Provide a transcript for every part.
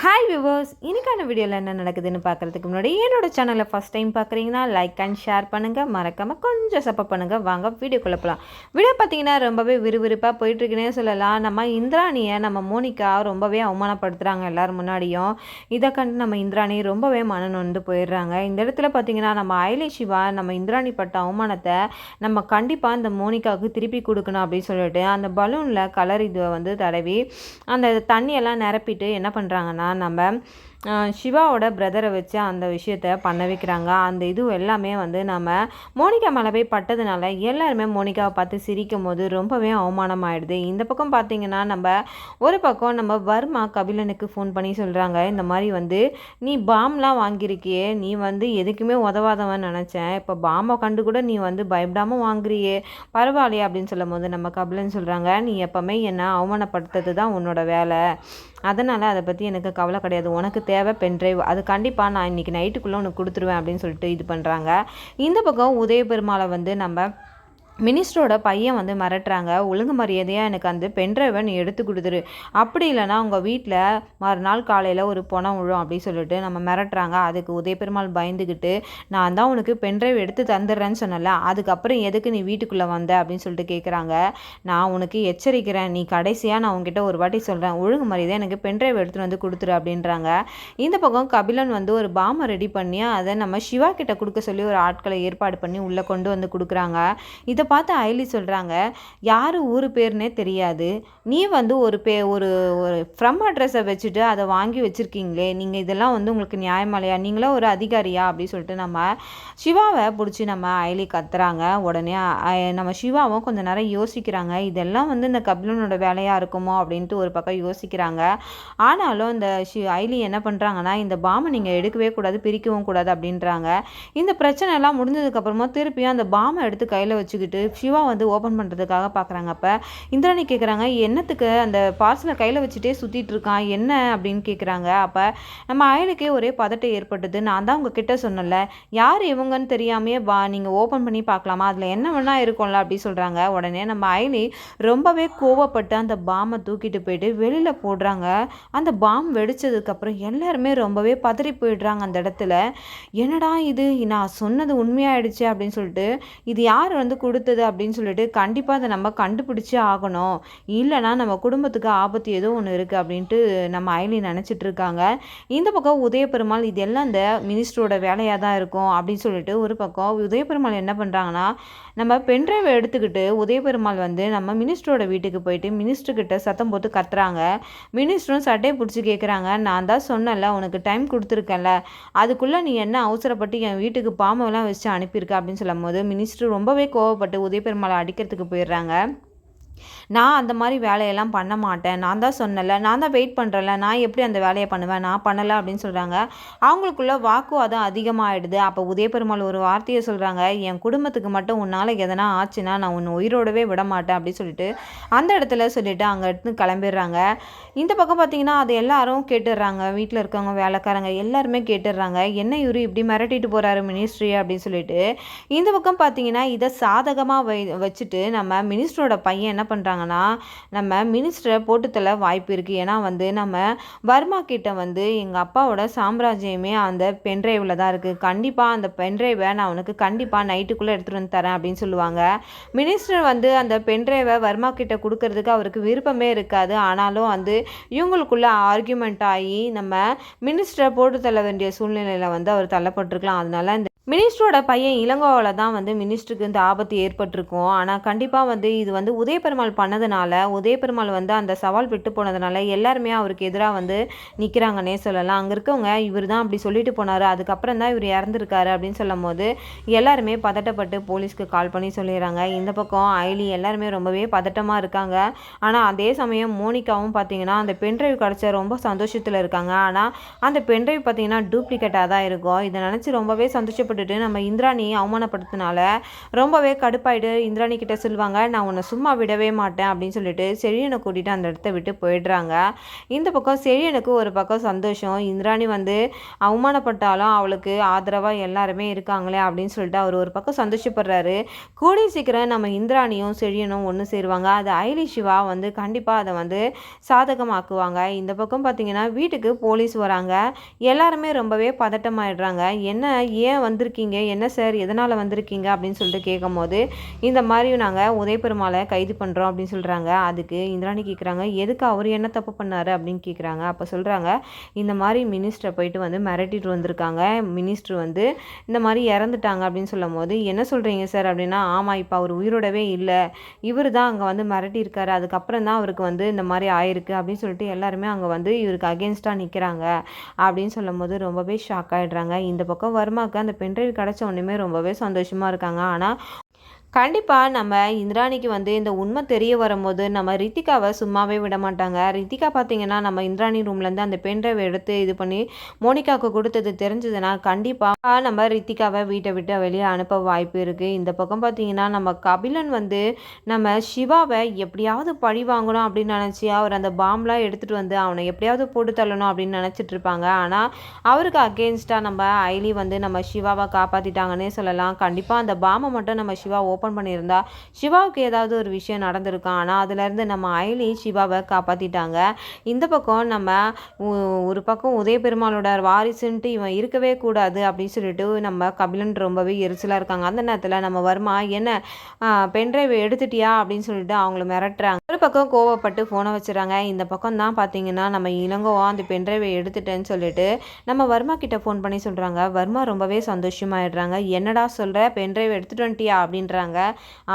Hi viewers, இன்னைக்கான வீடியோவில் என்ன நடக்குதுன்னு பார்க்குறதுக்கு முன்னாடி என்னோட சேனலை ஃபஸ்ட் டைம் பார்க்குறீங்கன்னா லைக் அண்ட் ஷேர் பண்ணுங்கள், மறக்காமல் கொஞ்சம் சப்போர்ட் பண்ணுங்கள். வாங்க வீடியோக்குள்ளே போகலாம். வீடியோ பார்த்தீங்கன்னா ரொம்பவே விறுவிறுப்பாக போயிட்டுருக்குன்னே சொல்லலாம். நம்ம இந்திராணியை நம்ம மோனிகா ரொம்பவே அவமானப்படுத்துகிறாங்க எல்லாரும் முன்னாடியும். இதை கண்டு நம்ம இந்திராணி ரொம்பவே மனநொந்து போயிடுறாங்க. இந்த இடத்துல பார்த்தீங்கன்னா நம்ம அயலி சிவா நம்ம இந்திராணி பட்ட அவமானத்தை நம்ம கண்டிப்பாக இந்த மோனிகாவுக்கு திருப்பி கொடுக்கணும் அப்படின்னு சொல்லிட்டு அந்த பலூனில் கலர் இதை வந்து தடவி அந்த தண்ணியெல்லாம் நிரப்பிட்டு என்ன பண்ணுறாங்கன்னா நம்ம சிவாவோட பிரதரை வச்சு அந்த விஷயத்த பண்ண வைக்கிறாங்க. அந்த இது எல்லாமே வந்து நம்ம மோனிகா மேலே போய் பட்டதுனால எல்லாருமே மோனிகாவை பார்த்து சிரிக்கும் போது ரொம்பவே அவமானம் ஆயிடுது. இந்த பக்கம் பார்த்தீங்கன்னா நம்ம ஒரு பக்கம் நம்ம வர்மா கபிலனுக்கு ஃபோன் பண்ணி சொல்கிறாங்க, இந்த மாதிரி வந்து நீ பாம்லாம் வாங்கியிருக்கியே, நீ வந்து எதுக்குமே உதவாதவன் நினச்சேன், இப்போ பாம்பை கண்டு கூட நீ வந்து பயப்படாமல் வாங்குறியே, பரவாயில்லையே அப்படின்னு சொல்லும் போது நம்ம கபிலன் சொல்கிறாங்க, நீ எப்போவுமே என்னை அவமானப்படுத்துறது தான் உன்னோட வேலை, அதனால் அதை பற்றி எனக்கு கவலை கிடையாது, உனக்கு தேவை பென்ட்ரைவ், அது கண்டிப்பாக நான் இன்றைக்கி நைட்டுக்குள்ளே உனக்கு கொடுத்துருவேன் அப்படின்னு சொல்லிட்டு இது பண்ணுறாங்க. இந்த பக்கம் உதய பெருமாளை வந்து நம்ம மினிஸ்டரோட பையன் வந்து மிரட்டுறாங்க, ஒழுங்கு மரியாதையாக எனக்கு அந்த பென்ட்ரைவை நீ எடுத்து கொடுத்துரு, அப்படி இல்லைனா உங்கள் வீட்டில் மறுநாள் காலையில் ஒரு பணம் விழும் அப்படின்னு சொல்லிட்டு நம்ம மிரட்டுறாங்க. அதுக்கு உதய பெருமாள் பயந்துக்கிட்டு, நான் தான் உனக்கு பென்ட்ரைவ் எடுத்து தந்துடுறேன்னு சொன்னல, அதுக்கப்புறம் எதுக்கு நீ வீட்டுக்குள்ளே வந்த அப்படின்னு சொல்லிட்டு கேட்குறாங்க. நான் உனக்கு எச்சரிக்கிறேன், நீ கடைசியாக நான் உங்ககிட்ட ஒரு வாட்டி சொல்கிறேன், ஒழுங்கு மரியாதை எனக்கு பென்ட்ரைவ் எடுத்துகிட்டு வந்து கொடுத்துரு அப்படின்றாங்க. இந்த பக்கம் கபிலன் வந்து ஒரு பாமை ரெடி பண்ணி அதை நம்ம சிவா கிட்ட கொடுக்க சொல்லி ஒரு ஆட்களை ஏற்பாடு பண்ணி உள்ளே கொண்டு வந்து கொடுக்குறாங்க. இதை பார்த்து அயலி சொல்கிறாங்க, யார் ஊர் பேர்னே தெரியாது, நீ வந்து ஒரு ஒரு ஃப்ரம் அட்ரஸை வச்சுட்டு அதை வாங்கி வச்சுருக்கீங்களே, நீங்கள் இதெல்லாம் வந்து உங்களுக்கு நியாயமாலையா, நீங்களாம் ஒரு அதிகாரியா அப்படின்னு சொல்லிட்டு நம்ம சிவாவை பிடிச்சி நம்ம அயலி கத்துறாங்க. உடனே நம்ம சிவாவும் கொஞ்சம் நேரம் யோசிக்கிறாங்க, இதெல்லாம் வந்து இந்த கபிலனோட வேலையாக இருக்குமோ அப்படின்ட்டு ஒரு பக்கம் யோசிக்கிறாங்க. ஆனாலும் இந்த அயலி என்ன பண்ணுறாங்கன்னா, இந்த பாமை நீங்கள் எடுக்கவே கூடாது, பிரிக்கவும் கூடாது அப்படின்றாங்க. இந்த பிரச்சனை எல்லாம் முடிஞ்சதுக்கப்புறமா திருப்பியும் அந்த பாமை எடுத்து கையில் வச்சுக்கிட்டு சிவா வந்து ஓப்பன் பண்ணுறதுக்காக பார்க்குறாங்க. அப்போ இந்திராணி கேட்குறாங்க, என்னத்துக்கு அந்த பார்சலை கையில் வச்சுட்டே சுற்றிட்டு இருக்கான் என்ன அப்படின்னு கேட்குறாங்க. அப்போ நம்ம அயலுக்கே ஒரே பதட்டம் ஏற்பட்டது. நான் தான் உங்ககிட்ட சொன்னல, யார் இவங்கன்னு தெரியாமையே நீங்கள் ஓப்பன் பண்ணி பார்க்கலாமா, அதில் என்ன வேணா இருக்கும்ல அப்படி சொல்கிறாங்க. உடனே நம்ம அயலி ரொம்பவே கோவப்பட்டு அந்த பாமை தூக்கிட்டு போயிட்டு வெளியில் போடுறாங்க. அந்த பாம் வெடிச்சதுக்கப்புறம் எல்லாருமே ரொம்பவே பதறி போயிடுறாங்க அந்த இடத்துல. என்னடா இது, நான் சொன்னது உண்மையாயிடுச்சு அப்படின்னு சொல்லிட்டு, இது யார் வந்து கொடுத்தது அப்படின்னு சொல்லிட்டு கண்டிப்பாக அதை நம்ம கண்டுபிடிச்சே ஆகணும், இல்லைனா நம்ம குடும்பத்துக்கு ஆபத்து ஏதோ ஒன்று இருக்குது அப்படின்ட்டு நம்ம அயலி நினச்சிட்டு இருக்காங்க. இந்த பக்கம் உதய பெருமாள் இதெல்லாம் இந்த மினிஸ்டரோட வேலையாக தான் இருக்கும் அப்படின்னு சொல்லிட்டு ஒரு பக்கம் உதய பெருமாள் என்ன பண்ணுறாங்கன்னா, நம்ம பென்ட்ரைவை எடுத்துக்கிட்டு உதய பெருமாள் வந்து நம்ம மினிஸ்டரோட வீட்டுக்கு போயிட்டு மினிஸ்டர்கிட்ட சத்தம் போட்டு கத்துறாங்க. மினிஸ்டரும் சட்டையை பிடிச்சி கேட்குறாங்க, நான் தான் சொன்னல உனக்கு டைம் கொடுத்துருக்கேன்ல, அதுக்குள்ளே நீ என்ன அவசரப்பட்டு என் வீட்டுக்கு பாம்பெல்லாம் வச்சு அனுப்பியிருக்க அப்படின்னு சொல்லும் போது மினிஸ்டர் ரொம்பவே கோவப்பட்டு உதய பெருமாளை அடிக்கிறதுக்கு போயிடுறாங்க. நான் அந்த மாதிரி வேலையெல்லாம் பண்ண மாட்டேன், நான் தான் சொன்னல, நான் தான் வெயிட் பண்ணுறல, நான் எப்படி அந்த வேலையை பண்ணுவேன், நான் பண்ணலை அப்படின்னு சொல்கிறாங்க. அவங்களுக்குள்ள வாக்குவாதம் அதிகமாகிடுது. அப்போ உதய பெருமாள் ஒரு வார்த்தையை சொல்கிறாங்க, என் குடும்பத்துக்கு மட்டும் உன்னால் எதனா ஆச்சுன்னா நான் உன்னை உயிரோடவே விட மாட்டேன் அப்படின்னு சொல்லிட்டு அந்த இடத்துல சொல்லிவிட்டு அங்கே எடுத்து கிளம்பிடுறாங்க. இந்த பக்கம் பார்த்தீங்கன்னா அது எல்லாரும் கேட்டுடுறாங்க, வீட்டில் இருக்கவங்க வேலைக்காரங்க எல்லாருமே கேட்டுடுறாங்க, என்ன இவரு இப்படி மிரட்டிட்டு போகிறாரு மினிஸ்ட்ரி அப்படின்னு சொல்லிட்டு. இந்த பக்கம் பார்த்தீங்கன்னா இதை சாதகமாக வச்சுட்டு நம்ம மினிஸ்டரோட பையன் என்ன பண்ணுறாங்கன்னா, நம்ம மினிஸ்டரை போட்டுத்தல வாய்ப்பு இருக்குது, ஏன்னா வந்து நம்ம வர்மா கிட்ட வந்து எங்கள் அப்பாவோட சாம்ராஜ்யமே அந்த பென்ட்ரைவில் தான் இருக்குது, கண்டிப்பாக அந்த பென்ட்ரைவை நான் உனக்கு கண்டிப்பாக நைட்டுக்குள்ளே எடுத்துகிட்டு வந்து தரேன் அப்படின்னு சொல்லுவாங்க. மினிஸ்டர் வந்து அந்த பென்ட்ரைவை வர்மா கிட்ட கொடுக்கறதுக்கு அவருக்கு விருப்பமே இருக்காது. ஆனாலும் வந்து இவங்களுக்குள்ள ஆர்கியூமெண்ட் ஆகி நம்ம மினிஸ்டரை போட்டு தள்ள வேண்டிய சூழ்நிலையில் வந்து அவர் தள்ளப்பட்டிருக்கலாம். அதனால இந்த மினிஸ்டரோட பையன் இளங்கோவில் தான் வந்து மினிஸ்டருக்கு இந்த ஆபத்து ஏற்பட்டிருக்கும். ஆனால் கண்டிப்பாக வந்து இது வந்து உதய பெருமாள் பண்ணதுனால, உதய பெருமாள் வந்து அந்த சவால் விட்டு போனதுனால எல்லாருமே அவருக்கு எதிராக வந்து நிற்கிறாங்கன்னே சொல்லலாம். அங்கே இருக்கவங்க இவர் தான் அப்படி சொல்லிட்டு போனார், அதுக்கப்புறம் தான் இவர் இறந்துருக்காரு அப்படின்னு சொல்லும் போது எல்லாருமே பதட்டப்பட்டு போலீஸ்க்கு கால் பண்ணி சொல்லிடுறாங்க. இந்த பக்கம் அயலி எல்லாருமே ரொம்பவே பதட்டமாக இருக்காங்க. ஆனால் அதே சமயம் மோனிகாவும் பார்த்தீங்கன்னா அந்த பென்ட்ரைவ் கிடச்ச ரொம்ப சந்தோஷத்தில் இருக்காங்க. ஆனால் அந்த பென்ட்ரைவ் பார்த்தீங்கன்னா டூப்ளிகேட்டாக தான் இருக்கும். இதை நினச்சி ரொம்பவே சந்தோஷப்பட்டு சந்தோஷப்பட்டுட்டு நம்ம இந்திராணியை அவமானப்படுத்தினால ரொம்பவே கடுப்பாயிட்டு இந்திராணி கிட்ட சொல்லுவாங்க, நான் உன்னை சும்மா விடவே மாட்டேன் அப்படின்னு சொல்லிட்டு செழியனை கூட்டிகிட்டு அந்த இடத்த விட்டு போயிடுறாங்க. இந்த பக்கம் செழியனுக்கு ஒரு பக்கம் சந்தோஷம், இந்திராணி வந்து அவமானப்பட்டாலும் அவளுக்கு ஆதரவாக எல்லாருமே இருக்காங்களே அப்படின்னு சொல்லிட்டு அவர் ஒரு பக்கம் சந்தோஷப்படுறாரு. கூடிய சீக்கிரம் நம்ம இந்திராணியும் செழியனும் ஒன்று சேருவாங்க. அது ஐலி சிவா வந்து கண்டிப்பாக அதை வந்து சாதகமாக்குவாங்க. இந்த பக்கம் பார்த்தீங்கன்னா வீட்டுக்கு போலீஸ் வராங்க. எல்லாருமே ரொம்பவே பதட்டமாயிடுறாங்க. என்ன, ஏன் வந்திருக்கீங்க, என்ன சார், எதனால் வந்திருக்கீங்க அப்படின்னு சொல்லிட்டு கேட்கும் போது, இந்த மாதிரி நாங்கள் உதயபெருமாளை கைது பண்ணுறோம் அப்படின்னு சொல்கிறாங்க. அதுக்கு இந்திராணி கேட்குறாங்க, எதுக்கு அவர் என்ன தப்பு பண்ணார் அப்படின்னு கேட்குறாங்க. அப்போ சொல்கிறாங்க, இந்த மாதிரி மினிஸ்டரை போயிட்டு வந்து மிரட்டிட்டு வந்திருக்காங்க, மினிஸ்டர் வந்து இந்த மாதிரி இறந்துட்டாங்க அப்படின்னு சொல்லும் போது, என்ன சொல்கிறீங்க சார் அப்படின்னா, ஆமாம் இப்போ அவர் உயிரோடவே இல்லை, இவர் தான் அங்கே வந்து மிரட்டியிருக்காரு, அதுக்கப்புறம் தான் அவருக்கு வந்து இந்த மாதிரி ஆயிருக்கு அப்படின்னு சொல்லிட்டு எல்லாருமே அங்கே வந்து இவருக்கு அகேன்ஸ்டாக நிற்கிறாங்க அப்படின்னு சொல்லும் போது ரொம்பவே ஷாக் ஆகிடுறாங்க. இந்த பக்கம் வர்மாவுக்கு அந்த பென்ட்ரைவ் கிடச்ச ஒன்றுமே ரொம்பவே சந்தோஷமாக இருக்காங்க. ஆனால் கண்டிப்பாக நம்ம இந்திராணிக்கு வந்து இந்த உண்மை தெரிய வரும்போது நம்ம ரித்திகாவை சும்மாவே விட மாட்டாங்க. ரித்திகா பார்த்தீங்கன்னா நம்ம இந்திராணி ரூம்லேருந்து அந்த பென்ட்ரைவ் எடுத்து இது பண்ணி மோனிகாவுக்கு கொடுத்தது தெரிஞ்சதுன்னா கண்டிப்பாக நம்ம ரித்திகாவை வீட்டை விட்டு வெளியே அனுப்ப வாய்ப்பு இருக்குது. இந்த பக்கம் பார்த்தீங்கன்னா நம்ம கபிலன் வந்து நம்ம சிவாவை எப்படியாவது பழி வாங்கணும் அப்படின்னு நினச்சி அவர் அந்த பாம்லாம் எடுத்துகிட்டு வந்து அவனை எப்படியாவது போட்டு தள்ளணும் அப்படின்னு நினச்சிட்டு இருப்பாங்க. ஆனால் அவருக்கு அகெயின்ஸ்டாக நம்ம ஐலி வந்து நம்ம சிவாவை காப்பாற்றிட்டாங்கன்னே சொல்லலாம். கண்டிப்பாக அந்த பாமை மட்டும் நம்ம சிவா ஓப்பன் பண்ணியிருந்தா சிவாவுக்கு ஏதாவது ஒரு விஷயம் நடந்திருக்கும். ஆனால் அதுலேருந்து நம்ம ஐலி சிவாவை காப்பாற்றிட்டாங்க. இந்த பக்கம் நம்ம ஒரு பக்கம் உதயபெருமாளோட வாரிசுன்ட்டு இவன் இருக்கவே கூடாது அப்படின்னு சொல்லிட்டு நம்ம கபிலன் ரொம்பவே எரிச்சலாக இருக்காங்க. அந்த நேரத்தில் நம்ம வர்மா என்ன பென்ட்ரைவ் எடுத்துட்டியா அப்படின்னு சொல்லிட்டு அவங்கள மிரட்டுறாங்க. ஒரு பக்கம் கோவப்பட்டு ஃபோனை வச்சுறாங்க. இந்த பக்கம் தான் பார்த்தீங்கன்னா நம்ம இளங்கோவா அந்த பென்ட்ரைவை எடுத்துட்டேன்னு சொல்லிட்டு நம்ம வர்மா கிட்ட ஃபோன் பண்ணி சொல்கிறாங்க. வர்மா ரொம்பவே சந்தோஷமாயிடுறாங்க. என்னடா சொல்கிற, பென்ட்ரைவ் எடுத்துட்டு வந்துட்டியா அப்படின்றாங்க.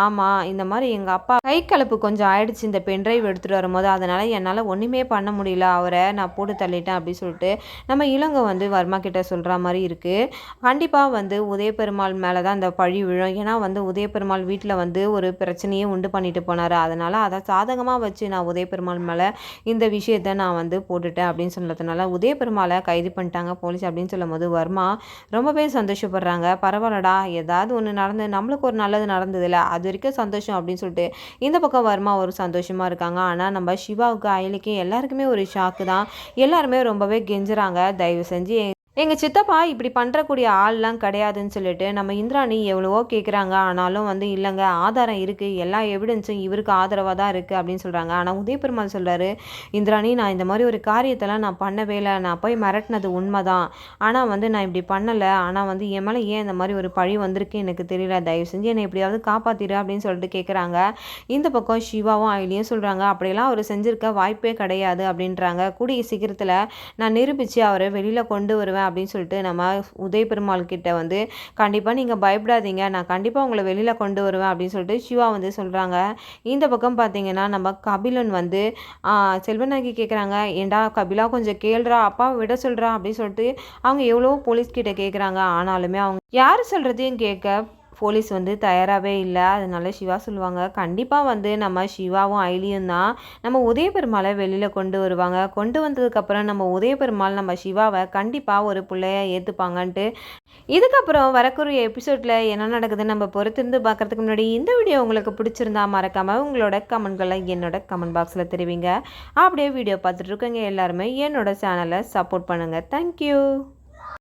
ஆமாம், இந்த மாதிரி எங்கள் அப்பா கை கலப்பு கொஞ்சம் ஆயிடுச்சு இந்த பென்ட்ரைவ் எடுத்துகிட்டு வரும்போது, அதனால் என்னால் ஒன்றுமே பண்ண முடியல, அவரை நான் போட்டு தள்ளிட்டேன் அப்படின்னு சொல்லிட்டு நம்ம இளங்கோ வந்து வர்மா கிட்ட சொல்கிற மாதிரி இருக்குது. கண்டிப்பாக வந்து உதயபெருமாள் மேலே தான் இந்த பழி விழும். ஏன்னா வந்து உதயபெருமாள் வீட்டில் வந்து ஒரு பிரச்சனையே உண்டு பண்ணிட்டு போனார். அதனால் அதை சாதகமாக வச்சு நான் உதயபெருமாள் மேலே இந்த விஷயத்தை நான் வந்து போட்டுட்டேன் அப்படின்னு சொன்னதுனால உதயபெருமாளை கைது பண்ணிட்டாங்க போலீஸ் அப்படின்னு சொல்லும் போது வர்மா ரொம்பவே சந்தோஷப்படுறாங்க. பரவாயில்லடா, ஏதாவது ஒன்று நடந்து நம்மளுக்கு ஒரு நல்லது நடந்ததில்ல, அது வரைக்கும் சந்தோஷம் அப்படின்னு சொல்லிட்டு இந்த பக்கம் வர்மா ஒரு சந்தோஷமாக இருக்காங்க. ஆனால் நம்ம சிவாவுக்கு ஐலிக்கு எல்லாருக்குமே ஒரு ஷாக்கு தான். எல்லாருமே ரொம்பவே கெஞ்சுறாங்க, தயவு செஞ்சு எங்கள் சித்தப்பா இப்படி பண்ணுறக்கூடிய ஆள்லாம் கிடையாதுன்னு சொல்லிட்டு நம்ம இந்திராணி எவ்வளவோ கேட்குறாங்க. ஆனாலும் வந்து இல்லைங்க, ஆதாரம் இருக்குது, எல்லா எவிடன்ஸும் இவருக்கு ஆதரவாக தான் இருக்குது அப்படின்னு சொல்கிறாங்க. ஆனால் உதயபெருமாள் சொல்கிறாரு, இந்திராணி நான் இந்த மாதிரி ஒரு காரியத்தெல்லாம் நான் பண்ணவே இல்லை, நான் போய் மிரட்டினது உண்மை தான், ஆனால் வந்து நான் இப்படி பண்ணலை, ஆனால் வந்து என் மேலே ஏன் இந்த மாதிரி ஒரு பழி வந்திருக்கு எனக்கு தெரியல, தயவு செஞ்சு என்னை எப்படியாவது காப்பாற்றிடு அப்படின்னு சொல்லிட்டு கேட்குறாங்க. இந்த பக்கம் சிவாவும் ஐலியும் சொல்கிறாங்க, அப்படியெல்லாம் அவர் செஞ்சுருக்க வாய்ப்பே கிடையாது அப்படின்றாங்க. கூடிய சீக்கிரத்தில் நான் நிரூபித்து அவரை வெளியில் கொண்டு வருவேன் அப்படின்னு சொல்லிட்டு நம்ம உதயபெருமாள் கிட்ட வந்து கண்டிப்பாக நீங்கள் பயப்படாதீங்க, நான் கண்டிப்பாக உங்களை வெளியில் கொண்டு வருவேன் அப்படின்னு சொல்லிட்டு சிவா வந்து சொல்கிறாங்க. இந்த பக்கம் பார்த்தீங்கன்னா நம்ம கபிலன் வந்து செல்வநாயகி கேட்குறாங்க, ஏண்டா கபிலா கொஞ்சம் கேள்றா, அப்பாவை விட சொல்கிறா அப்படின்னு சொல்லிட்டு அவங்க எவ்வளோ போலீஸ்கிட்ட கேட்குறாங்க. ஆனாலுமே அவங்க யார் சொல்கிறதையும் கேட்க போலீஸ் வந்து தயாராகவே இல்லை. அதனால சிவா சொல்லுவாங்க, கண்டிப்பாக வந்து நம்ம சிவாவும் ஐலியும் தான் நம்ம உதயபெருமாளை வெளியில் கொண்டு வருவாங்க, கொண்டு வந்ததுக்கப்புறம் நம்ம உதயபெருமாள் நம்ம சிவாவை கண்டிப்பாக ஒரு பிள்ளைய ஏற்றுப்பாங்கன்ட்டு. இதுக்கப்புறம் வரக்கூடிய எபிசோடில் என்ன நடக்குதுன்னு நம்ம பொறுத்திருந்து பார்க்குறதுக்கு முன்னாடி இந்த வீடியோ உங்களுக்கு பிடிச்சிருந்தா மறக்காமல் உங்களோட கமெண்ட்களை என்னோட கமெண்ட் பாக்ஸில் தெரிவிங்க. அப்படியே வீடியோ பார்த்துட்டு இருக்கவங்க எல்லாருமே என்னோட சேனலை சப்போர்ட் பண்ணுங்கள். தேங்க்யூ.